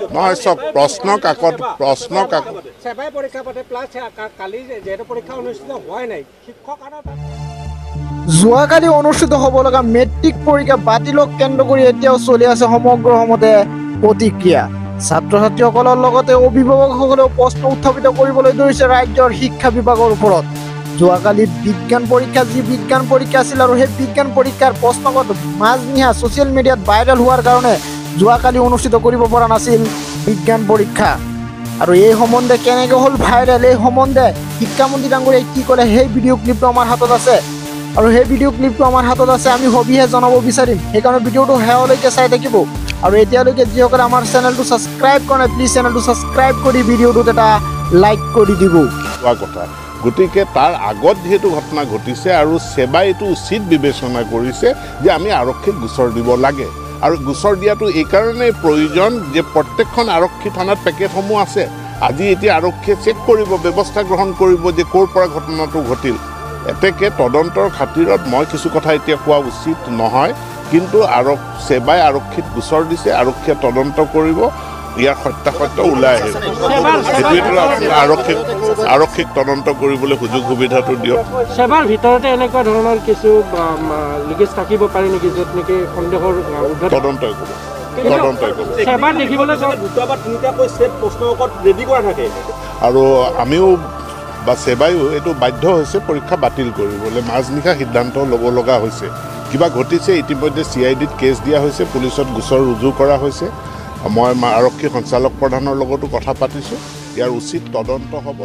নহয় চব প্ৰশ্ন কাকত সেবাই পৰীক্ষা পাতে প্লাছ কালি যেহেতু পৰীক্ষা অনুষ্ঠিত হোৱাই নাই শিক্ষক আৰু যোৱাকালি অনুষ্ঠিত হ'ব লগা মেট্ৰিক পৰীক্ষা বাতিলক কেন্দ্ৰ কৰি এতিয়াও চলি আছে সমগ্ৰ অসমতে প্ৰতিক্ৰিয়া ছাত্ৰ ছাত্ৰীসকলৰ লগতে অভিভাৱকসকলেও প্ৰশ্ন উত্থাপিত কৰিবলৈ ধৰিছে ৰাজ্যৰ শিক্ষা বিভাগৰ ওপৰত যোৱাকালি বিজ্ঞান পৰীক্ষা যি বিজ্ঞান পৰীক্ষা আছিল আৰু সেই বিজ্ঞান পৰীক্ষাৰ প্ৰশ্নপত্ৰ মাজনিশা ছ'চিয়েল মিডিয়াত ভাইৰেল হোৱাৰ কাৰণে যোৱাকালি অনুষ্ঠিত কৰিব পৰা নাছিল বিজ্ঞান পৰীক্ষা আৰু এই সম্বন্ধে কেনেকৈ হ'ল ভাইৰেল এই সম্বন্ধে শিক্ষামন্ত্ৰী ডাঙৰীয়াই কি ক'লে সেই ভিডিঅ' ক্লিপটো আমাৰ হাতত আছে আৰু সেই ভিডিঅ' ক্লিপটো আমাৰ হাতত আছে আমি সবিহে জনাব বিচাৰিম সেইকাৰণে ভিডিঅ'টো শেষলৈকে চাই থাকিব আৰু এতিয়ালৈকে যিসকলে আমাৰ চেনেলটো ছাবস্ক্ৰাইব কৰা নাই প্লিজ চেনেলটো ছাবস্ক্ৰাইব কৰি ভিডিঅ'টোত এটা লাইক কৰি দিব কথা গতিকে তাৰ আগত যেহেতু ঘটনা ঘটিছে আৰু সেবাই এইটো উচিত বিবেচনা কৰিছে যে আমি আৰক্ষীক গোচৰ দিব লাগে আৰু গোচৰ দিয়াটো এই কাৰণেই প্ৰয়োজন যে প্ৰত্যেকখন আৰক্ষী থানাত পেকেটসমূহ আছে আজি এতিয়া আৰক্ষীয়ে চেক কৰিব ব্যৱস্থা গ্ৰহণ কৰিব যে ক'ৰ পৰা ঘটনাটো ঘটিল এতেকে তদন্তৰ খাতিৰত মই কিছু কথা এতিয়া কোৱা উচিত নহয় কিন্তু সেবাই আৰক্ষীক গোচৰ দিছে আৰক্ষীয়ে তদন্ত কৰিব ইয়াৰ সত্যাসত্য ওলাই আহিব আৰক্ষীক তদন্ত কৰিবলৈ সুযোগ সুবিধাটো দিয়ক সেবাৰ ভিতৰতে এনেকুৱা ধৰণৰ কিছু লিকেজ থাকিব পাৰে নেকি য'ত নেকি সন্দেহৰ তদন্তই কৰিব সেবাৰ দেখিবলৈ দুটা বা তিনিটাকৈ সেট প্ৰশ্নকাকত ৰেডি কৰা থাকে আৰু আমিও বা সেবাইও এইটো বাধ্য হৈছে পৰীক্ষা বাতিল কৰিবলৈ মাজনিশা সিদ্ধান্ত ল'ব লগা হৈছে কিবা ঘটিছে ইতিমধ্যে CIDত কেছ দিয়া হৈছে পুলিচত গোচৰ ৰুজু কৰা হৈছে মই আৰক্ষী সঞ্চালক প্ৰধানৰ লগতো কথা পাতিছোঁ ইয়াৰ উচিত তদন্ত হ'ব